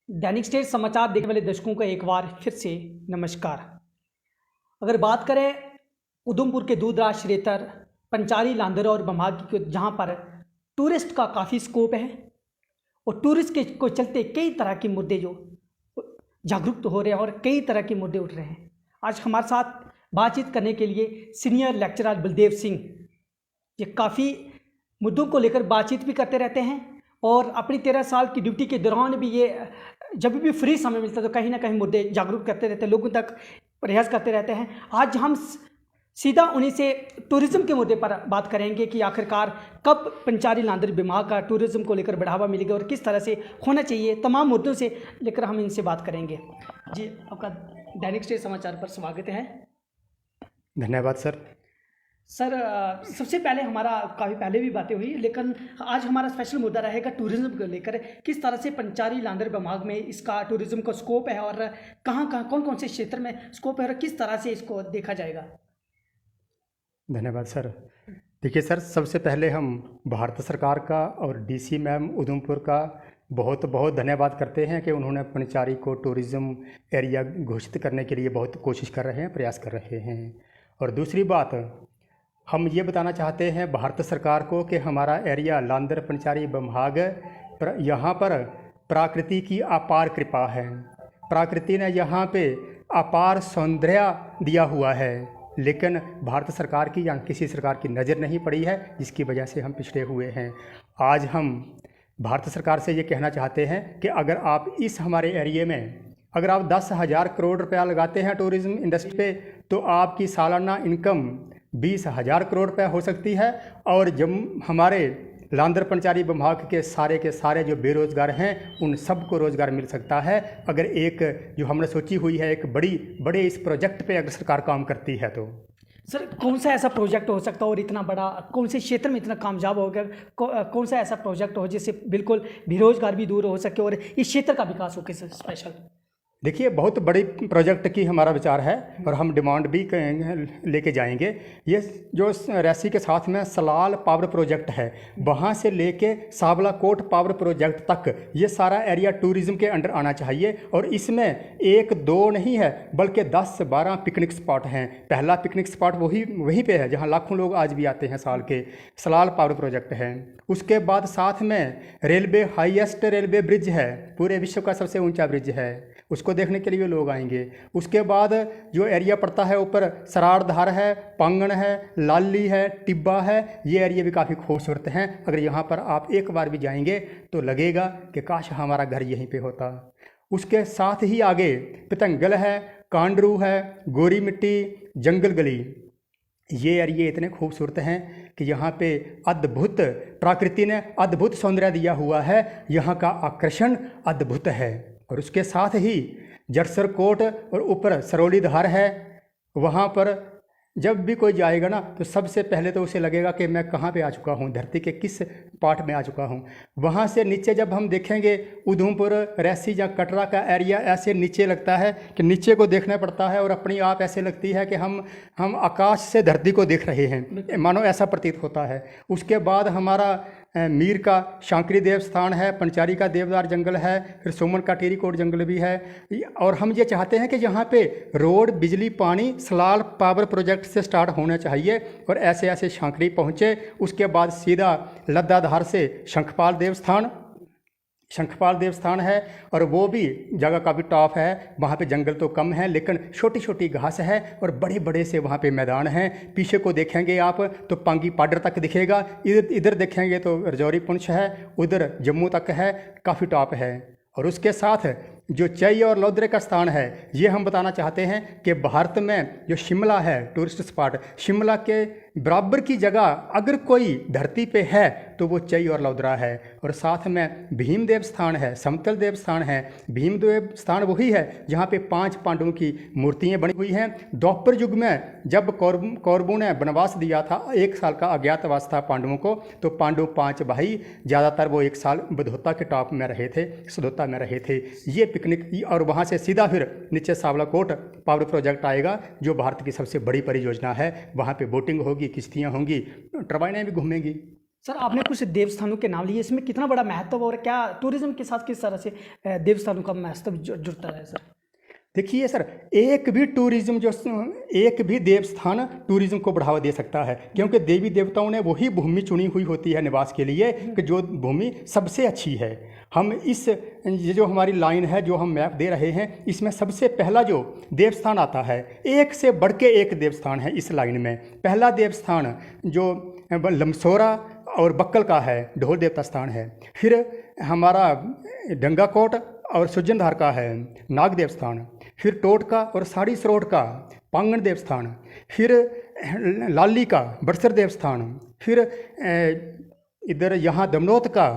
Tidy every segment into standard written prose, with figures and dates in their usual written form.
दैनिक state समाचार देखने वाले दर्शकों को एक बार फिर से नमस्कार। अगर बात करें उधमपुर के दूरदराज क्षेत्र पंचारी, लांदर और बमाग की, जहां पर टूरिस्ट का काफ़ी स्कोप है और टूरिस्ट के को चलते कई तरह के मुद्दे जो जागरूक हो रहे हैं और कई तरह के मुद्दे उठ रहे हैं। आज हमारे साथ बातचीत करने के लिए सीनियर लेक्चरर बलदेव सिंह, ये काफ़ी मुद्दों को लेकर बातचीत भी करते रहते हैं और अपनी 13 साल की ड्यूटी के दौरान भी ये जब भी फ्री समय मिलता है तो कहीं ना कहीं मुद्दे जागरूक करते रहते हैं, लोगों तक प्रयास करते रहते हैं। आज हम सीधा उन्हीं से टूरिज़्म के मुद्दे पर बात करेंगे कि आखिरकार कब पंचारी लांदर विभाग का टूरिज़्म को लेकर बढ़ावा मिलेगा और किस तरह से होना चाहिए, तमाम मुद्दों से लेकर हम इनसे बात करेंगे। जी, आपका दैनिक स्टेट समाचार पर स्वागत है। धन्यवाद सर। सर, सबसे पहले हमारा काफ़ी पहले भी बातें हुई, लेकिन आज हमारा स्पेशल मुद्दा रहेगा टूरिज़्म को लेकर। किस तरह से पंचारी लांदर विभाग में इसका टूरिज़्म का स्कोप है और कहाँ कहाँ कौन कौन से क्षेत्र में स्कोप है और किस तरह से इसको देखा जाएगा। धन्यवाद सर। देखिए सर, सबसे पहले हम भारत सरकार का और डीसी मैम उधमपुर का बहुत बहुत धन्यवाद करते हैं कि उन्होंने पंचारी को टूरिज़्म एरिया घोषित करने के लिए बहुत कोशिश कर रहे हैं, प्रयास कर रहे हैं। और दूसरी बात, हम ये बताना चाहते हैं भारत सरकार को कि हमारा एरिया लांदर पंचारी विभाग यहाँ पर प्रकृति की अपार कृपा है। प्रकृति ने यहाँ पे अपार सौंदर्य दिया हुआ है, लेकिन भारत सरकार की या किसी सरकार की नज़र नहीं पड़ी है, जिसकी वजह से हम पिछड़े हुए हैं। आज हम भारत सरकार से ये कहना चाहते हैं कि अगर आप इस हमारे एरिए में अगर आप 10,000 करोड़ रुपया लगाते हैं टूरिज़्म इंडस्ट्री पे, तो आपकी सालाना इनकम 20,000 करोड़ रुपया हो सकती है। और जब हमारे लांदर पंचारी विभाग के सारे जो बेरोज़गार हैं उन सबको रोज़गार मिल सकता है, अगर एक जो हमने सोची हुई है एक बड़े इस प्रोजेक्ट पे अगर सरकार काम करती है तो। सर, कौन सा ऐसा प्रोजेक्ट हो सकता है और इतना बड़ा, कौन से क्षेत्र में इतना कामयाब हो गया, कौन सा ऐसा प्रोजेक्ट हो जिससे बिल्कुल बेरोजगार भी दूर हो सके और इस क्षेत्र का विकास हो किस स्पेशल। देखिए, बहुत बड़ी प्रोजेक्ट की हमारा विचार है और हम डिमांड भी लेके जाएंगे। ये जो रैसी के साथ में सलाल पावर प्रोजेक्ट है, वहाँ से लेके सावलाकोट पावर प्रोजेक्ट तक ये सारा एरिया टूरिज़्म के अंडर आना चाहिए। और इसमें 1-2 नहीं है बल्कि 10-12 पिकनिक स्पॉट हैं। पहला पिकनिक स्पॉट वहीं पे है जहाँ लाखों लोग आज भी आते हैं साल के, सलाल पावर प्रोजेक्ट है। उसके बाद साथ में रेलवे, हाईएस्ट रेलवे ब्रिज है, पूरे विश्व का सबसे ऊंचा ब्रिज है, उसको देखने के लिए लोग आएंगे। उसके बाद जो एरिया पड़ता है ऊपर, सरारधार है, पांगण है, लाली है, टिब्बा है, ये एरिया भी काफ़ी खूबसूरत हैं। अगर यहाँ पर आप एक बार भी जाएंगे तो लगेगा कि काश हमारा घर यहीं पे होता। उसके साथ ही आगे पतंगल है, कांडरू है, गोरी मिट्टी, जंगल गली, ये एरिए इतने खूबसूरत हैं कि यहाँ पे अद्भुत प्रकृति ने अद्भुत सौंदर्य दिया हुआ है, यहाँ का आकर्षण अद्भुत है। और उसके साथ ही जरसर कोट और ऊपर सरौली धार है। वहाँ पर जब भी कोई जाएगा ना तो सबसे पहले तो उसे लगेगा कि मैं कहाँ पे आ चुका हूँ, धरती के किस पार्ट में आ चुका हूँ। वहाँ से नीचे जब हम देखेंगे उधमपुर, रैसी या कटरा का एरिया ऐसे नीचे लगता है कि नीचे को देखना पड़ता है और अपनी आप ऐसे लगती है कि हम आकाश से धरती को देख रहे हैं, मानो ऐसा प्रतीत होता है। उसके बाद हमारा मीर का शांकरी देव स्थान है, पंचारी का देवदार जंगल है, फिर सोमन का टेरीकोट जंगल भी है। और हम ये चाहते हैं कि यहाँ पे रोड, बिजली, पानी सलाल पावर प्रोजेक्ट से स्टार्ट होना चाहिए और ऐसे ऐसे शांकरी पहुँचे। उसके बाद सीधा लद्दाधार से शंखपाल देव स्थान है और वो भी जगह काफ़ी टॉप है। वहाँ पे जंगल तो कम है लेकिन छोटी छोटी घास है और बड़े बड़े से वहाँ पे मैदान हैं। पीछे को देखेंगे आप तो पांगी पाडर तक दिखेगा, इधर देखेंगे तो रजौरी पुंछ है, उधर जम्मू तक है, काफ़ी टॉप है। और उसके साथ जो चई और लौद्रे का स्थान है, ये हम बताना चाहते हैं कि भारत में जो शिमला है टूरिस्ट स्पॉट, शिमला के बराबर की जगह अगर कोई धरती पे है तो वो चई और लौद्रा है। और साथ में भीमदेव स्थान है, समतल देव स्थान है। भीमदेव स्थान वही है जहाँ पे 5 पांडवों की मूर्तियाँ बनी हुई हैं। द्वापर युग में जब कौरवों ने वनवास दिया था, 1 साल का अज्ञातवास था पांडवों को, तो पांडव 5 भाई, ज़्यादातर वो 1 साल बधोता के टॉप में रहे थे, सदोता में रहे थे। ये पिकनिक, और वहाँ से सीधा फिर नीचे सावलाकोट पावर प्रोजेक्ट आएगा जो भारत की सबसे बड़ी परियोजना है। वहाँ पे बोटिंग होगी, किश्तियाँ होंगी, टरबाइनें भी घूमेंगी। सर आपने कुछ देवस्थानों के नाम लिए, इसमें कितना बड़ा महत्व और क्या टूरिज्म के साथ किस तरह से देवस्थानों का महत्व जुड़ता है सर? देखिए सर, एक भी देवस्थान टूरिज्म को बढ़ावा दे सकता है, क्योंकि देवी देवताओं ने वही भूमि चुनी हुई होती है निवास के लिए कि जो भूमि सबसे अच्छी है। हम ये जो हमारी लाइन है, जो हम मैप दे रहे हैं, इसमें सबसे पहला जो देवस्थान आता है, एक से बढ़ के एक देवस्थान है इस लाइन में। पहला देवस्थान जो लमसोरा और बक्कल का है, ढोल देवता स्थान है। फिर हमारा डंगाकोट और सुजनधार का है नाग देवस्थान। फिर टोटका और साड़ी सरोड का पांगण देवस्थान। फिर लाली का बड़सर देवस्थान। फिर इधर यहाँ दमनोत का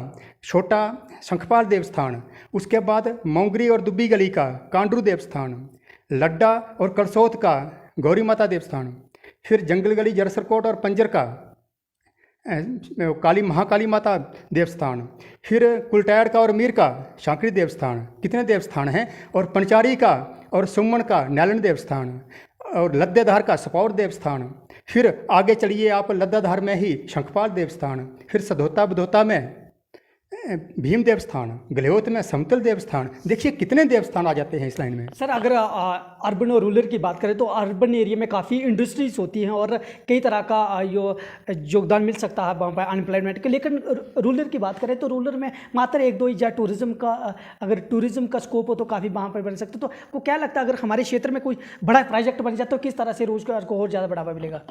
छोटा शंखपाल देवस्थान। उसके बाद मोंगरी और दुब्बी गली का कांडरू देवस्थान। लड्डा और करसोत का गौरी माता देवस्थान। फिर जंगल गली जरसरकोट और पंजर का महाकाली माता देवस्थान। फिर कुलटैड़ का और मीर का शांकरी देवस्थान। कितने देवस्थान हैं। और पंचारी का और सुमन का नैलन देवस्थान। और लद्देधार का सपौर देवस्थान। फिर आगे चलिए आप, लद्दाधार में ही शंखपाल देवस्थान। फिर सधोता बधोता में भीम देवस्थान। गलियोत में समतल देवस्थान। देखिए कितने देवस्थान आ जाते हैं इस लाइन में। सर अगर अर्बन और रूरल की बात करें तो अर्बन एरिया में काफ़ी इंडस्ट्रीज होती हैं और कई तरह का योगदान मिल सकता है वहाँ पर अनएम्प्लॉयमेंट के। लेकिन रूरल की बात करें तो रूरल में मात्र एक दो ही या टूरिज्म का, अगर टूरिज्म का स्कोप हो तो काफ़ी वहाँ पर बन सकते। तो आपको क्या लगता है अगर हमारे क्षेत्र में कोई बड़ा प्रोजेक्ट बन जाए तो किस तरह से रोजगार को और ज़्यादा बढ़ावा मिलेगा?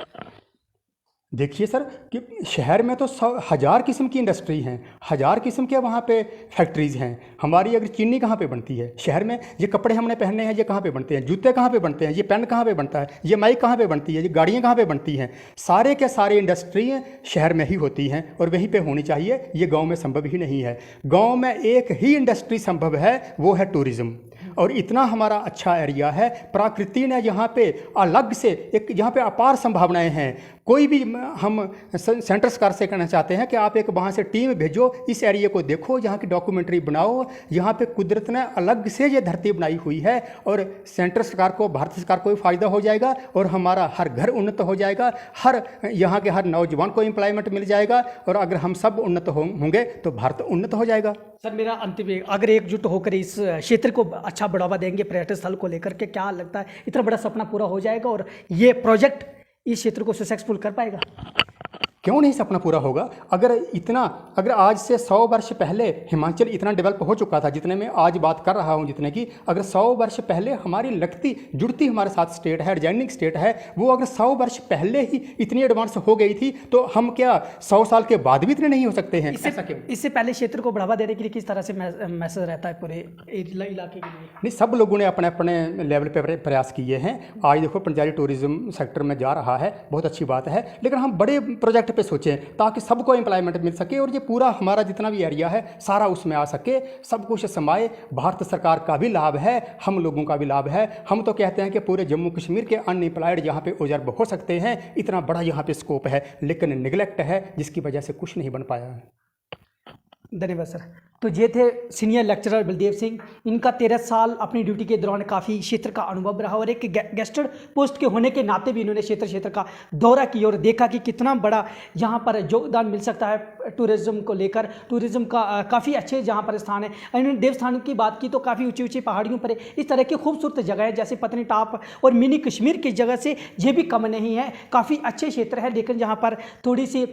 देखिए सर कि शहर में तो 1000 किस्म की इंडस्ट्री हैं, 1000 किस्म के वहाँ पे फैक्ट्रीज़ हैं। हमारी अगर चीनी कहाँ पे बनती है शहर में, ये कपड़े हमने पहनने हैं ये कहाँ पे बनते हैं, जूते कहाँ पे बनते हैं, ये पेन कहाँ पे बनता है, ये माइक कहाँ पे बनती है, ये गाड़ियाँ कहाँ पे बनती हैं, सारे के सारे इंडस्ट्री शहर में ही होती हैं और वहीं पर होनी चाहिए। ये गाँव में संभव ही नहीं है। गाँव में एक ही इंडस्ट्री संभव है, वो है टूरिज़्म। और इतना हमारा अच्छा एरिया है, प्रकृति ने यहाँ पे अलग से एक, यहाँ पे अपार संभावनाएं हैं। कोई भी हम सेंटर सरकार से कहना चाहते हैं कि आप एक वहाँ से टीम भेजो, इस एरिया को देखो, यहाँ की डॉक्यूमेंट्री बनाओ। यहाँ पे कुदरत ने अलग से ये धरती बनाई हुई है और सेंटर सरकार को, भारत सरकार को भी फ़ायदा हो जाएगा और हमारा हर घर उन्नत हो जाएगा, हर यहाँ के हर नौजवान को एम्प्लॉयमेंट मिल जाएगा। और अगर हम सब उन्नत होंगे तो भारत उन्नत हो जाएगा। सर मेरा अंतिम, अगर एकजुट होकर इस क्षेत्र को अच्छा बढ़ावा देंगे पर्यटन स्थल को लेकर के, क्या लगता है इतना बड़ा सपना पूरा हो जाएगा और ये प्रोजेक्ट इस क्षेत्र को सक्सेसफुल कर पाएगा? क्यों नहीं सपना पूरा होगा। अगर आज से 100 वर्ष पहले हिमाचल इतना डेवलप हो चुका था, जितने में आज बात कर रहा हूँ, जितने की अगर 100 वर्ष पहले हमारी लगती जुड़ती हमारे साथ स्टेट है, एडजॉइनिंग स्टेट है, वो अगर 100 वर्ष पहले ही इतनी एडवांस हो गई थी तो हम क्या 100 साल के बाद भी इतने नहीं हो सकते हैं? इससे पहले क्षेत्र को बढ़ावा देने के लिए किस तरह से मैसेज रहता है पूरे इलाके के लिए? नहीं, सब लोगों ने अपने अपने लेवल पर प्रयास किए हैं। आज देखो पंचायती टूरिज्म सेक्टर में जा रहा है, बहुत अच्छी बात है। लेकिन हम बड़े प्रोजेक्ट पे सोचें ताकि सबको एम्प्लॉयमेंट मिल सके और ये पूरा हमारा जितना भी एरिया है सारा उसमें आ सके, सब कुछ समाये। भारत सरकार का भी लाभ है, हम लोगों का भी लाभ है। हम तो कहते हैं कि पूरे जम्मू कश्मीर के अनएम्प्लॉयड यहाँ पे ओजर्व हो सकते हैं, इतना बड़ा यहाँ पे स्कोप है, लेकिन निगलेक्ट है जिसकी वजह से कुछ नहीं बन पाया है। धन्यवाद सर। तो ये थे सीनियर लेक्चरर बलदेव सिंह। इनका 13 साल अपनी ड्यूटी के दौरान काफ़ी क्षेत्र का अनुभव रहा और एक गेस्टेड पोस्ट के होने के नाते भी इन्होंने क्षेत्र का दौरा किया और देखा कि कितना बड़ा यहाँ पर योगदान मिल सकता है टूरिज़्म को लेकर। टूरिज़्म का काफ़ी अच्छे जहाँ पर स्थान है। इन्होंने देवस्थानों की बात की तो काफ़ी ऊँची ऊँची पहाड़ियों पर इस तरह की खूबसूरत जगह है जैसे पत्नीटॉप और मिनी कश्मीर की जगह से ये भी कम नहीं है, काफ़ी अच्छे क्षेत्र है। लेकिन जहाँ पर थोड़ी सी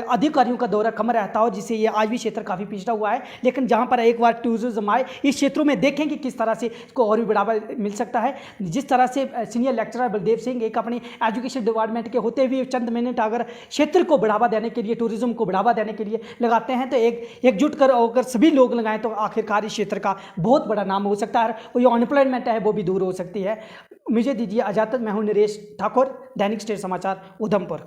अधिकारियों का दौरा कम रहता हो, जिससे ये आज भी क्षेत्र काफ़ी पिछड़ा हुआ है। लेकिन जहाँ पर एक बार टूरिज्म आए इस क्षेत्रों में देखें कि किस तरह से इसको और भी बढ़ावा मिल सकता है। जिस तरह से सीनियर लेक्चरर बलदेव सिंह एक अपनी एजुकेशन डिपार्टमेंट के होते हुए चंद मिनट अगर क्षेत्र को बढ़ावा देने के लिए, टूरिज्म को बढ़ावा देने के लिए लगाते हैं तो एकजुट कर अगर सभी लोग लगाएं तो आखिरकार इस क्षेत्र का बहुत बड़ा नाम हो सकता है और जो अनएम्प्लॉयमेंट है वो भी दूर हो सकती है। मुझे दीजिए इजाज़त। मैं हूँ नरेश ठाकुर, दैनिक स्टेट समाचार उधमपुर।